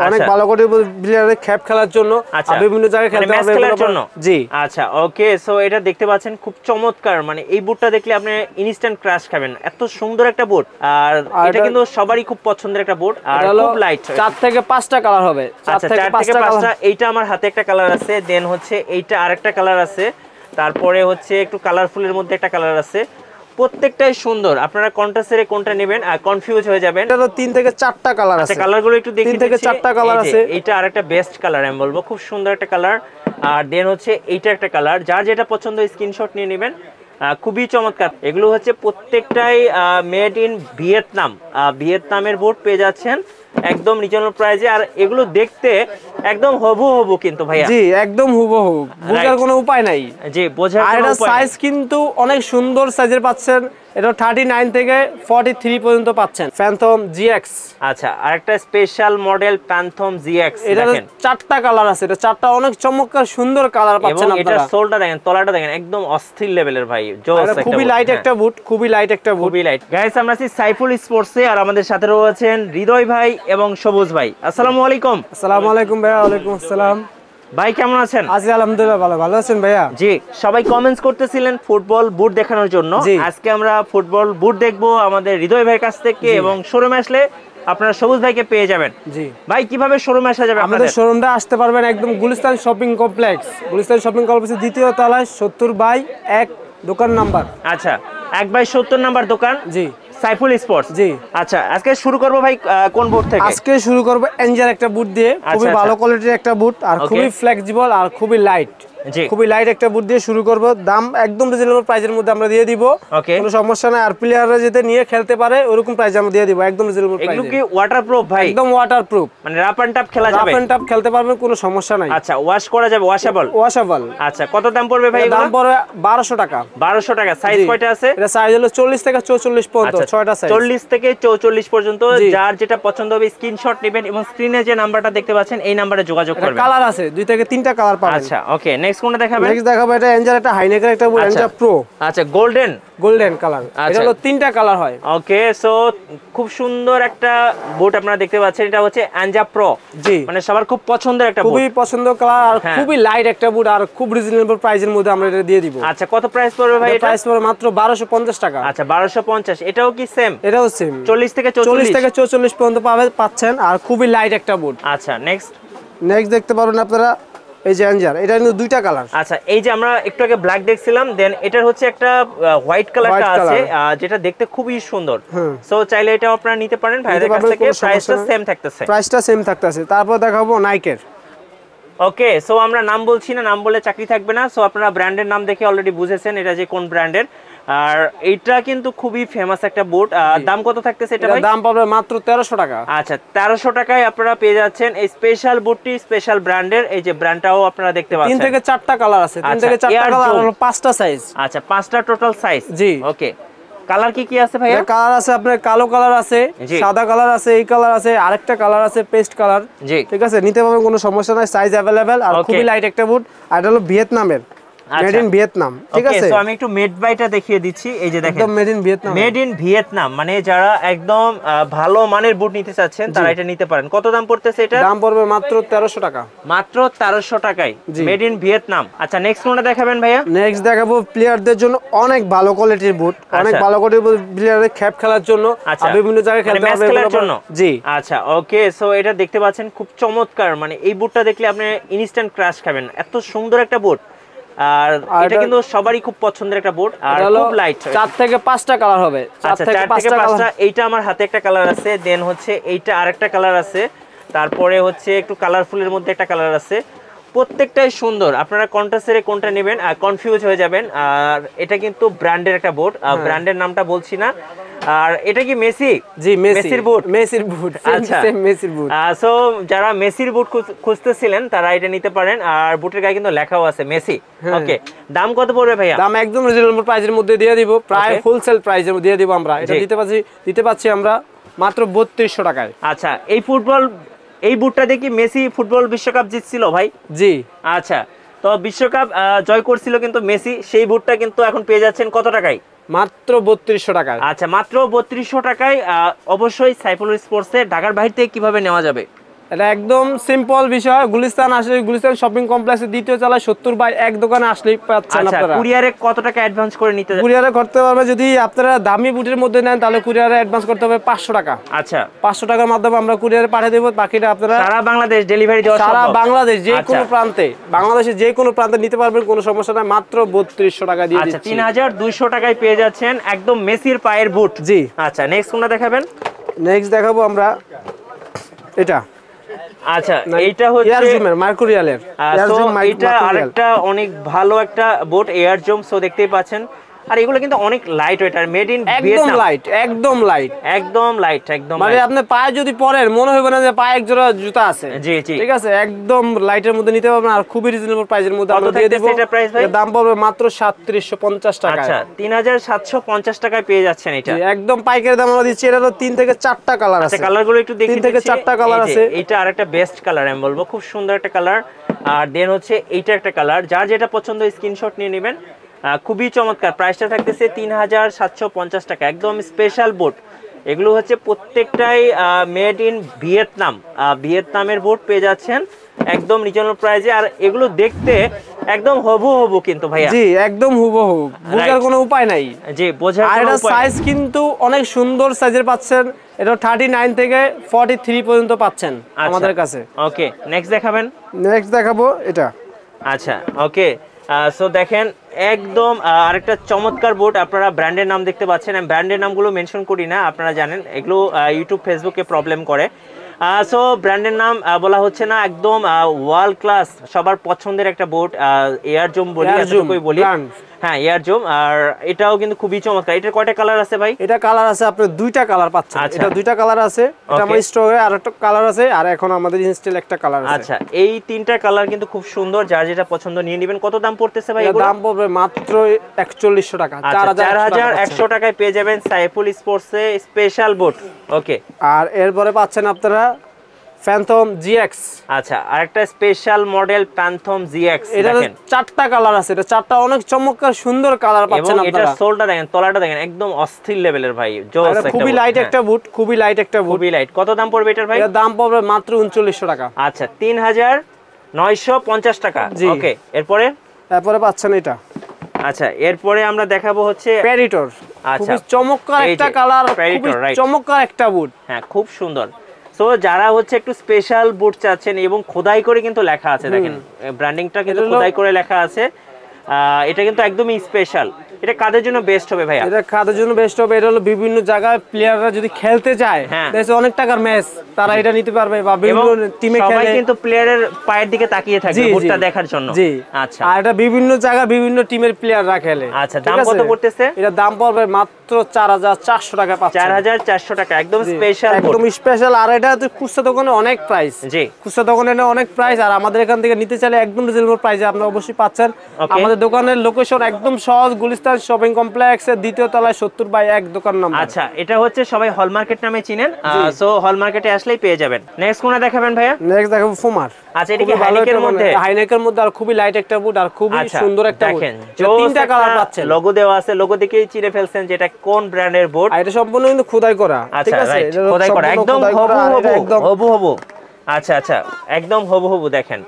অনেক ভালো কোয়ালিটির প্লেয়ারের ক্যাপ খেলার জন্য আর বিভিন্ন জায়গায় খেলতে হবে খেলার জন্য। জি আচ্ছা ওকে, সো এটা দেখতে পাচ্ছেন খুব চমৎকার, মানে এই বুটটা দেখলে আপনি ইনস্ট্যান্ট ক্রাশ খাবেন, এত সুন্দর একটা বুট। আর এটা কিন্তু সবারই খুব পছন্দের একটা বুট, আর খুব লাইট। 4 থেকে 5টা কালার হবে। আচ্ছা 4 থেকে 5টা। এইটা আমার হাতে একটা কালার আছে, দেন হচ্ছে এইটা আরেকটা কালার আছে, তারপরে হচ্ছে একটু কালারফুলের মধ্যে একটা কালার আছে। প্রত্যেকটাই সুন্দর, আপনারা কোনটা ছেড়ে কোনটা নেবেন আর কনফিউজ হয়ে যাবেন। এটা তো 3 থেকে 4টা কালার আছে। কালারগুলো একটু দেখি। 3 থেকে 4টা কালার আছে। এইটা আরেকটা বেস্ট কালার আমি বলবো, খুব সুন্দর একটা কালার। আর দেন হচ্ছে এইটা একটা কালার, যার যেটা পছন্দ স্ক্রিনশট নিয়ে নেবেন। খুবই চমৎকার। এগুলো হচ্ছে প্রত্যেকটাই মেড ইন ভিয়েতনাম। ভিয়েতনামের বুট পেয়ে যাচ্ছেন একদম রিজনেবল প্রাইসে, আর এগুলো দেখতে একদম হুবহু কিন্তু ভাইয়া। জি একদম হুবহু, বোঝার কোনো উপায় নাই। জি বোঝার কোনো উপায় নাই। সাইজ কিন্তু অনেক সুন্দর সাইজের পাচ্ছেন, এটা 39 থেকে 43 পর্যন্ত পাচ্ছেন। Phantom GX. আচ্ছা আরেকটা স্পেশাল মডেল প্যান্থম জিএক্স, দেখেন 4টা কালার আছে। এটা 4টা অনেক চমৎকার সুন্দর কালার পাচ্ছেন আপনারা। এটা সোলটা দেখেন, তলাটা দেখেন, একদম অস্থির লেভেলের ভাই। জোস একটা খুবই লাইট একটা বুট, খুবই লাইট একটা বুট, খুবই লাইট। গাইস আমরা আছি সাইফুল স্পোর্টসে, আর আমাদের সাথে রয়েছেন হৃদয় ভাই এবং সবুজ ভাই। আসসালামু আলাইকুম। আসসালামু আলাইকুম ভাইয়া। ওয়ালাইকুম আসসালাম ভাই, কেমন আছেন? আছি আলহামদুলিল্লাহ ভালো। ভালো আছেন ভাইয়া? জি, সবাই কমেন্টস করতেছিলেন ফুটবল বুট দেখানোর জন্য। আজকে আমরা ফুটবল বুট দেখবো আমাদের হৃদয় ভাইয়ের কাছ থেকে, এবং শোরুমে আসলে আপনারা সবুজ ভাইকে পেয়ে যাবেন। জি ভাই, কিভাবে শোরুমে আসা যাবে? আমাদের শোরুমটা আসতে পারবেন একদম Gulistan shopping complex. Gulistan shopping কমপ্লেক্সের 2য় তলায় 70/1 দোকান নাম্বার। আচ্ছা 1/70 নাম্বার দোকান। জি সাইফুল স্পোর্টস। জি আচ্ছা আজকে শুরু করব ভাই কোন বুট থেকে? আজকে শুরু করব এনজার একটা বুট দিয়ে। খুবই ভালো কোয়ালিটির একটা বুট, আর খুবই ফ্লেক্সিবল আর খুবই লাইট। খুবই লাইট একটা বুট দিয়ে শুরু করব। দাম একদম রিজনেবল প্রাইসের মধ্যে আমরা দিয়ে দিব, কোনো সমস্যা নাই। আর প্লেয়াররা যাতে নিয়ে খেলতে পারে ওরকম প্রাইসে আমরা দিয়ে দিব, একদম রিজনেবল প্রাইসে। এগুলো কি ওয়াটারপ্রুফ ভাই? একদম ওয়াটারপ্রুফ, মানে রাফ এন্ড টাফ খেলা যাবে? রাফ এন্ড টাফ খেলতে পারবেন, কোনো সমস্যা নাই। আচ্ছা ওয়াশ করা যাবে? ওয়াশেবল? ওয়াশেবল। আচ্ছা কত দাম পড়বে ভাই? দাম পড়বে 1200 টাকা। 1200 টাকা। সাইজ কয়টা আছে? এটা সাইজ হলো 40 থেকে 44 পর্যন্ত, 6টা সাইজ। 40 থেকে 44 পর্যন্ত। যার যেটা পছন্দ হবে স্ক্রিনশট নেবেন, এবং স্ক্রিনে যে নাম্বারটা দেখতে পাচ্ছেন এই নাম্বারে যোগাযোগ করবেন। কালার আছে 2 থেকে 3টা কালার পাবেন। আচ্ছা ওকে, নেক্সট কোনটা দেখাবেন? নেক্সট দেখাবো এটা এনজার একটা হাইনেকের একটা বুট, এনজার প্রো। আচ্ছা গোল্ডেন কালার। এটা হলো 3টা কালার হয়। ওকে, সো খুব সুন্দর একটা বুট আপনারা দেখতে পাচ্ছেন, এটা হচ্ছে এনজা প্রো। জি মানে সবার খুব পছন্দের একটা বুট, খুবই পছন্দের কালার, আর খুবই লাইট একটা বুট, আর খুব রিজনেবল প্রাইসের মধ্যে আমরা এটা দিয়ে দিব। আচ্ছা কত প্রাইস পড়বে ভাই? এটা প্রাইস পড়বে মাত্র 1250 টাকা। আচ্ছা 1250। এটাও কি সেম? এটাও সেম 40 থেকে 44 পর্যন্ত পাচ্ছেন, আর খুবই লাইট একটা বুট। আচ্ছা নেক্সট দেখতে পারবেন আপনারা এই যে এনজার, এটা কিন্তু 2টা কালার। আচ্ছা এই যে আমরা একটু আগে ব্ল্যাক দেখছিলাম, দেন এটার হচ্ছে একটা হোয়াইট কালারটা আছে, যেটা দেখতে খুবই সুন্দর। সো চাইলে এটা আপনারা নিতে পারেন ভাইদের কাছ থেকে। প্রাইসটা সেম থাকতেছে। তারপর দেখাবো নাইকের। ওকে, সো আমরা নাম বলছি না, নাম বলে চাকরি থাকবে না। সো আপনারা ব্র্যান্ডের নাম দেখে অলরেডি বুঝেছেন এটা যে কোন ব্র্যান্ডের। আর এটা কিন্তু খুবই ফেমাস একটা বুট। দাম কত থাকতেছে এটা ভাই? দাম পাবে মাত্র 1300 টাকা। আচ্ছা 1300 টাকায় আপনারা পেয়ে যাচ্ছেন এই স্পেশাল বুটটি, স্পেশাল ব্র্যান্ডের। এই যে ব্র্যান্ডটাও আপনারা দেখতে পাচ্ছেন। 3 থেকে 4টা কালার আছে। 3 থেকে 4টা কালার আর 5টা সাইজ। আচ্ছা 5টা টোটাল সাইজ। জি ওকে, কালার কি আছে ভাইয়া? কালার আছে আপনার কালো কালার আছে, সাদা কালার আছে, এই কালার আছে, আরেকটা কালার আছে পেস্ট কালার। ঠিক আছে, নিতে পারবেন, কোনো সমস্যা নাই। সাইজ अवेलेबल, আর খুবই লাইট একটা বুট। আর এটা হলো ভিয়েতনামের, মেড ইন ভিয়েতনাম। ঠিক আছে, সো আমি একটু মেড বাইটা দেখিয়ে দিচ্ছি। এই যে দেখেন একদম made in Vietnam. Made in Vietnam, মানে যারা একদম ভালো মানের বুট নিতে চাচ্ছেন তারা এটা নিতে পারেন। কত দাম পড়তেছে এটা? দাম পড়বে মাত্র 1300 টাকা। মাত্র 1300 টাকায় মেড ইন ভিয়েতনাম। আচ্ছা নেক্সট কোনটা দেখাবেন ভাইয়া? নেক্সট দেখাবো প্লেয়ারদের জন্য অনেক ভালো কোয়ালিটির বুট, অনেক ভালো কোয়ালিটির প্লেয়ারের ক্যাপ খেলার জন্য আর বিভিন্ন জায়গায় খেলতে হবে খেলার জন্য। জি আচ্ছা ওকে, সো এটা দেখতে পাচ্ছেন খুব চমৎকার, মানে এই বুটটা দেখলে আপনি ইনস্ট্যান্ট ক্রাশ খাবেন, এত সুন্দর একটা বুট। আর এটা কিন্তু সবারই খুব পছন্দের একটা বুট, আর খুব লাইট। 4 থেকে 5টা কালার হবে। আচ্ছা 4 থেকে 5টা। এইটা আমার হাতে একটা কালার আছে, দেন হচ্ছে এইটা আরেকটা কালার আছে, তারপরে হচ্ছে একটু কালারফুলের মধ্যে একটা কালার আছে। প্রত্যেকটাই সুন্দর, আপনারা কোনটা ছেড়ে কোনটা নেবেন আর কনফিউজ হয়ে যাবেন। আর এটা কিন্তু ব্র্যান্ডের একটা বুট, ব্র্যান্ডের নামটা বলছি না। আর এটা কি মেসি? জি মেসির বুট। আচ্ছা মেসির বুট। সো যারা মেসির বুট খুঁজতেছিলেন তারা এটা নিতে পারেন। আর বুটের গায়ে কিন্তু লেখাও আছে মেসি। ওকে, দাম কত পড়বে ভাইয়া? দাম একদম রিজনেবল প্রাইসের মধ্যে দিয়ে দিব, প্রায় হোলসেল প্রাইসে দিয়ে দিব আমরা। এটা দিতে পাচ্ছি আমরা মাত্র 3200 টাকায়। আচ্ছা এই বুটটা দেখি মেসি ফুটবল বিশ্বকাপ জিতছিল ভাই। জি আচ্ছা, তো বিশ্বকাপ জয় করছিল কিন্তু মেসি, সেই বুটটা কিন্তু এখন পেয়ে যাচ্ছেন কত টাকায়? মাত্র 3200 টাকায়। আচ্ছা মাত্র 3200 টাকায়। অবশ্যই সাইফুল স্পোর্টসে ঢাকার বাইরে থেকে কিভাবে নেওয়া যাবে? এটা একদম সিম্পল বিষয়। গুলিস্তান আসলে গুলিস্তান শপিং কমপ্লেক্সের দ্বিতীয় তলায় 70/1 দোকানে আসলেই পাচ্ছেন আপনারা। কুরিয়ারে কত টাকা অ্যাডভান্স করে নিতে? কুরিয়ারে করতে পারবে, যদি আপনারা দামি বুটের মধ্যে নেন তাহলে কুরিয়ারে অ্যাডভান্স করতে হবে 500 টাকা। আচ্ছা, 500 টাকার মাধ্যমে আমরা কুরিয়ারে পাঠিয়ে দেব। বাকিটা আপনারা সারা বাংলাদেশ ডেলিভারি দেওয়া সম্ভব? সারা বাংলাদেশ যে কোনো প্রান্তে, বাংলাদেশের যে কোনো প্রান্তে নিতে পারবেন, কোনো সমস্যা নাই। মাত্র 3200 টাকা দিয়ে দিচ্ছি। 3200 টাকায় পেয়ে যাচ্ছেন একদম মেসির পায়ের বুট। জি। আচ্ছা, নেক্সট কোনটা দেখাবেন? নেক্সট দেখাবো আমরা এটা। আচ্ছা, এইটা হচ্ছে এয়ারজুমের মার্কুরিয়ালের। এটা আরেকটা অনেক ভালো একটা বুট এয়ারজুম। সো দেখতেই পাচ্ছেন, আর এগুলো কিন্তু অনেক লাইট ওয়েট আর মেড ইন ভিয়েতনাম। একদম লাইট। মানে আপনি পায়ে যদি পরেন মনে হবে না যে পায়ে এক জোড়া জুতা আছে। জি জি, ঠিক আছে, একদম লাইটের মধ্যে নিতে পারবেন আর খুবই রিজনেবল প্রাইসের মধ্যে আমরা দিয়ে দেব। এটা প্রাইস ভাই? এর দাম পড়বে মাত্র 3750 টাকা। আচ্ছা, 3750 টাকায় পেয়ে যাচ্ছেন এটা। একদম পাইকারি দাম আমরা দিচ্ছি। এটারও 3 থেকে 4টা কালার আছে। আচ্ছা, কালারগুলো একটু দেখি। 3 থেকে 4টা কালার আছে। এটা আরেকটা বেস্ট কালার আমি বলবো, খুব সুন্দর একটা কালার। আর দেন হচ্ছে এইটা একটা কালার। যার যেটা পছন্দ স্ক্রিনশট নিয়ে নেবেন। খুবই চমৎকার। প্রাইসটা থাকতেছে 3750 টাকা। একদম স্পেশাল বুট। এগুলো হচ্ছে প্রত্যেকটাই মেড ইন ভিয়েতনাম। ভিয়েতনামের বুট পেয়ে যাচ্ছেন একদম রিজনেবল প্রাইসে। আর এগুলো দেখতে একদম হুবহু কিন্তু ভাইয়া। জি, একদম হুবহু, বোঝার কোনো উপায় নাই। জি, বোঝার কোনো উপায় নাই। সাইজ কিন্তু অনেক সুন্দর সাইজের পাচ্ছেন। এটা 39 থেকে 43 পর্যন্ত পাচ্ছেন আমাদের কাছে। ওকে, নেক্সট দেখাবেন? নেক্সট দেখাবো এটা। আচ্ছা, ওকে। সো দেখেন একদম আরেকটা চমৎকার বুট। আপনারা ব্র্যান্ডের নাম দেখতে পাচ্ছেন। আমি ব্র্যান্ডের নামগুলো মেনশন করি না, আপনারা জানেন এগুলো ইউটিউব ফেসবুকে প্রবলেম করে। সো ব্র্যান্ডের নাম বলা হচ্ছে না। একদম ওয়ার্ল্ড ক্লাস, সবার পছন্দের একটা বুট। এয়ারজুম বলি, এতটুকুই বলি। হ্যাঁ, এয়ারজুম। আর এটাও কিন্তু খুবই চমৎকার। এটার কয়টা কালার আছে ভাই? এটা কালার আছে আপনার 2টা কালার পাচ্ছেন। এটা 2টা কালার আছে। এটা আমার স্টকে আরেকটা কালার আছে, আর এখন আমাদের ইনস্টল একটা কালার আছে। আচ্ছা, এই 3টা কালার কিন্তু খুব সুন্দর। যার যেটা পছন্দ নিয়ে নেবেন। কত দাম পড়তেছে ভাই এগুলো? দাম পড়বে মাত্র 4100 টাকা। 4100 টাকায় পেয়ে যাবেন সাইফুল স্পোর্টসে স্পেশাল বুট। ওকে, আর এরপরে পাচ্ছেন আপনারা ফ্যান্টম জিএক্স। আচ্ছা, আরেকটা স্পেশাল মডেল প্যান্থম জিএক্স। দেখেন 4টা কালার আছে। এটা 4টা অনেক চমৎকার সুন্দর কালার পাচ্ছেন আপনারা। এবং এটা সোলটা দেখেন, তলাটা দেখেন, একদম অস্থির লেভেলের ভাই। জোস একটা, খুবই লাইট একটা বুট, খুবই লাইট একটা বুট, খুবই লাইট। কত দাম পড়বে এটার ভাই? এর দাম পড়বে মাত্র 3900 টাকা। আচ্ছা, 3950 টাকা। ওকে, এরপরে পাচ্ছেন এটা। আচ্ছা, এরপরে আমরা দেখাবো হচ্ছে প্রেডিটর। আচ্ছা, খুব চমৎকার একটা কালার, খুব চমৎকার একটা বুট। হ্যাঁ, খুব সুন্দর। সো যারা হচ্ছে একটু স্পেশাল বুট চাচ্ছেন, এবং খোদাই করে কিন্তু লেখা আছে, দেখেন ব্র্যান্ডিংটা কিন্তু খোদাই করে লেখা আছে। এটা কিন্তু একদমই স্পেশাল। এটা কাদের জন্য বেস্ট হবে ভাইয়া? এটা কাদের জন্য বেস্ট হবে? এটা হলো বিভিন্ন জায়গায় প্লেয়াররা যদি খেলতে যায়, দেখো অনেক টাকার ম্যাচ, তারা এটা নিতে পারবে। বা বিভিন্ন টিমে খেলে, সবাই কিন্তু প্লেয়ারের পায়ের দিকে তাকিয়ে থাকে বুটটা দেখার জন্য। জি, আচ্ছা। আর এটা বিভিন্ন জায়গায় বিভিন্ন টিমের প্লেয়াররা খেলে। আচ্ছা, দাম কত পড়তেছে? এটা দাম পড়বে মাত্র 4400 টাকা পাচ্ছেন। 4400 টাকা, একদম স্পেশাল, একদম স্পেশাল। আর এটা তো খুচরা দোকানে অনেক প্রাইস। জি, খুচরা দোকানে অনেক প্রাইস। আর আমাদের এখান থেকে নিতে চাইলে একদম রিজনেবল প্রাইসে আপনারা অবশ্যই পাচ্ছেন। আমাদের দোকানের লোকেশন একদম সহজ, গুলিস্তান শপিং কমপ্লেক্সের দ্বিতীয় তলায় 70/1 দোকান নাম্বার। আচ্ছা, এটা হচ্ছে সবাই হল মার্কেট নামে চিনেন। সো হল মার্কেটে আসলেই পেয়ে যাবেন। নেক্সট কোনটা দেখাবেন ভাইয়া? নেক্সট দেখাবো ফুমার। আচ্ছা, এটা কি হাইনেকের মধ্যে? হাইনেকের মধ্যে, আর খুবই লাইট একটা বুট, আর খুবই সুন্দর একটা বুট। দেখেন, 3টা কালার পাচ্ছেন। লোগো দেওয়া আছে, লোগো দেখেই চিনে ফেলছেন যে এটা কোন ব্র্যান্ডের বুট। এটা সম্পূর্ণ কিন্তু খোদাই করা। ঠিক আছে, এটা খোদাই করা, একদম হুবহু। আচ্ছা আচ্ছা, একদম হুবহু দেখেন,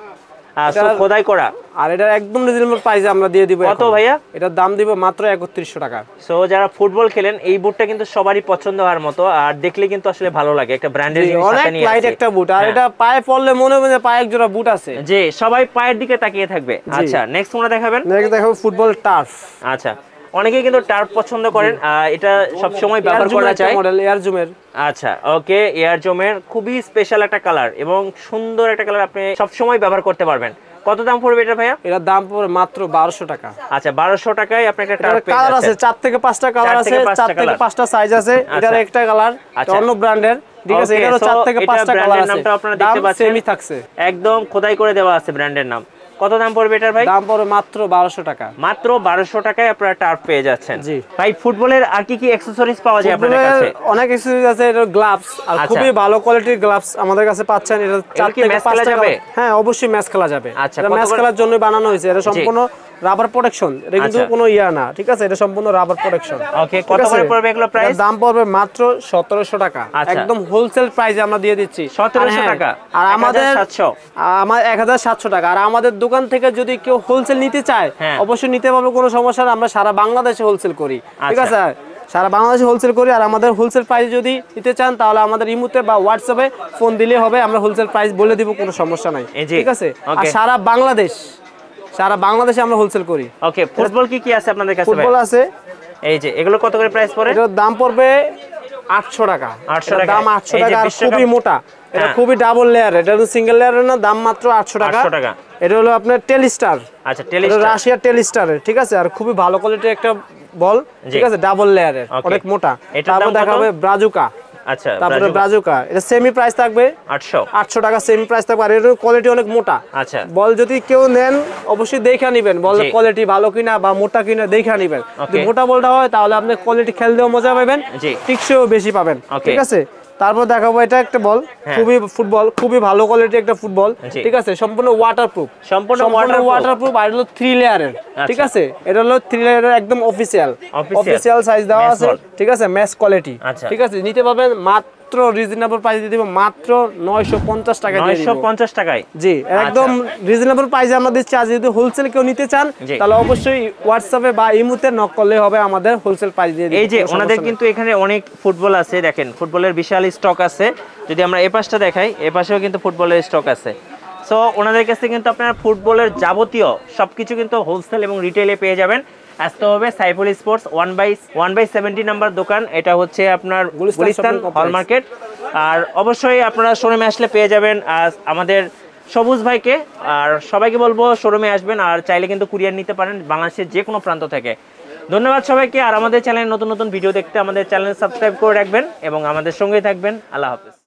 খোদাই করা। আর এটা একদম রিজনেবল প্রাইসে আমরা দিয়ে দিব। কত ভাইয়া? এটার দাম দিব মাত্র 3100 টাকা। সো যারা ফুটবল খেলেন, এই বুটটা কিন্তু সবারই পছন্দ হওয়ার মতো, আর দেখলে কিন্তু আসলে ভালো লাগে। একটা ব্র্যান্ডের জিনিস সাথে নিয়ে আসছে, অনেক লাইট একটা বুট। আর এটা পায়ে পরলে মনে হবে যে পায়ে এক জোড়া বুট আছে। জি, সবাই পায়ের দিকে তাকিয়ে থাকবে। আচ্ছা, নেক্সট কোনটা দেখাবেন? নেক্সট দেখাবো ফুটবল টার্ফ। আচ্ছা, অনেকেই কিন্তু টার্ফ পছন্দ করেন। এটা সব সময় ব্যবহার করা যায়। মডেল এয়ারজুমের। আচ্ছা, ওকে, এয়ারজুমের খুবই স্পেশাল একটা কালার এবং সুন্দর একটা কালার, আপনি সব সময় ব্যবহার করতে পারবেন। কত দাম পড়বে এটা ভাইয়া? এটার দাম পড়বে মাত্র 1200 টাকা। আচ্ছা, 1200 টাকায় আপনি একটা টার্ফ পেয়ে কালার আছে, 4 থেকে 5টা কালার আছে, 4 থেকে 5টা সাইজ আছে। এটার একটা কালার অন্য ব্র্যান্ডের, ঠিক আছে, এটারও 4 থেকে 5টা কালার আছে। নামটা আপনারা দেখতে পাচ্ছেন, সেমই থাকছে, একদম খোদাই করে দেওয়া আছে ব্র্যান্ডের নাম। কত দাম পড়বে এটার ভাই? দাম পড়বে মাত্র 1200 টাকা। মাত্র 1200 টাকায় আপনারা টার্ফ পেয়ে যাচ্ছেন। জি ভাই, ফুটবলের আর কি কি অ্যাকসেসরিজ পাওয়া যায় আপনাদের কাছে? অনেক অ্যাকসেসরিজ আছে। এটা গ্লাভস, আর খুবই ভালো কোয়ালিটির গ্লাভস আমাদের কাছে পাচ্ছেন। এটা 4 থেকে 5টা। হ্যাঁ, অবশ্যই ম্যাচ খেলা যাবে। আচ্ছা, এটা ম্যাচ খেলার জন্য বানানো হয়েছে। এটা সম্পূর্ণ রাবার প্রোটেকশন, এটা কিন্তু কোনো ইয়া না, ঠিক আছে, এটা সম্পূর্ণ রাবার প্রোটেকশন। ওকে, কত করে পড়বে এগুলো প্রাইস? দাম পড়বে মাত্র 1700 টাকা, একদম হোলসেল প্রাইসে আমরা দিয়ে দিচ্ছি 1700 টাকা। আর আমাদের 1700 টাকা। আর আমাদের দোকান থেকে যদি কেউ হোলসেল নিতে চায় অবশ্যই নিতে পারবে, কোনো সমস্যা না, আমরা সারা বাংলাদেশে হোলসেল করি, ঠিক আছে, সারা বাংলাদেশে হোলসেল করি। আর আমাদের হোলসেল প্রাইস যদি নিতে চান তাহলে আমাদের ইমোতে বা হোয়াটসঅ্যাপে ফোন দিলে হবে, আমরা হোলসেল প্রাইস বলে দিব, কোনো সমস্যা নাই, ঠিক আছে। আর সারা বাংলাদেশে আমরা হোলসেল করি। ওকে, ফুটবল কি কি আছে আপনাদের কাছে? ফুটবল আছে, এই যে এগুলো কত করে প্রাইস পড়ে? এটার দাম পড়বে 800 টাকা। 800 টাকা, দাম 800 টাকা, আর খুবই মোটা, এটা খুবই ডাবল লেয়ার, এটা হলো সিঙ্গেল লেয়ারের না, দাম মাত্র 800 টাকা। এটা হলো আপনার টেলিস্টার, আচ্ছা টেলিস্টার, রাশিয়ার টেলিস্টারের, ঠিক আছে, আর খুবই ভালো কোয়ালিটির একটা বল, ঠিক আছে, ডাবল লেয়ারের, অনেক মোটা। তারপর দেখাবে ব্রাজুকা, আচ্ছা তারপরে ব্রাজুকা, এটা সেমি প্রাইস থাকবে 800 টাকা, সেমি প্রাইস থাকবে, আর এর কোয়ালিটি অনেক মোটা। আচ্ছা, বল যদি কেউ নেন অবশ্যই দেখে নেবেন, বল কোয়ালিটি ভালো কিনা বা মোটা কিনা দেখে নেবেন। যদি মোটা বলটা হয় তাহলে আপনি কোয়ালিটি খেলতেও মজা পাবেন, টিকসেও বেশি পাবেন, ঠিক আছে। তারপর দেখাবো এটা একটা বল, খুবই ভালো কোয়ালিটি একটা ফুটবল, ঠিক আছে, সম্পূর্ণ ওয়াটারপ্রুফ, সম্পূর্ণ ওয়াটারপ্রুফ, আর হলো 3 লেয়ারের, ঠিক আছে, এটা হলো 3 লেয়ারের, একদম অফিশিয়াল সাইজ দেওয়া আছে, ঠিক আছে, ম্যাচ কোয়ালিটি, ঠিক আছে, নিতে পারবেন মাত্র রিজনেবল প্রাইসে দিব, মাত্র 950 টাকা দিয়ে দিব। 950 টাকায়, জি, একদম রিজনেবল প্রাইসে আমরা দিচ্ছি। আর যদি হোলসেল কেউ নিতে চান তাহলে অবশ্যই হোয়াটসঅ্যাপে বা ইমোতে নক করলে হবে, আমাদের হোলসেল প্রাইস দিয়ে দিব। এই যে ওনাদের কিন্তু এখানে অনেক ফুটবল আছে, দেখেন ফুটবলের বিশাল স্টক আছে। যদি আমরা এই পাশটা দেখাই, এই পাশেও কিন্তু ফুটবলের স্টক আছে। সো ওনাদের কাছে কিন্তু আপনারা ফুটবলের যাবতীয় সবকিছু কিন্তু হোলসেল এবং রিটেলে পেয়ে যাবেন। আসতে হবে সাইফুল স্পোর্টস 1/70 নাম্বার দোকান, এটা হচ্ছে আপনার গুলিস্তান হল মার্কেট। আর অবশ্যই আপনারা শোরুমে আসলে পেয়ে যাবেন আমাদের সবুজ ভাইকে। আর সবাইকে বলবো শোরুমে আসবেন, আর চাইলে কিন্তু কুরিয়ার নিতে পারেন বাংলাদেশের যে কোনো প্রান্ত থেকে। ধন্যবাদ সবাইকে। আর আমাদের চ্যানেলে নতুন নতুন ভিডিও দেখতে আমাদের চ্যানেল সাবস্ক্রাইব করে রাখবেন এবং আমাদের সঙ্গেই থাকবেন। আল্লাহ হাফেজ।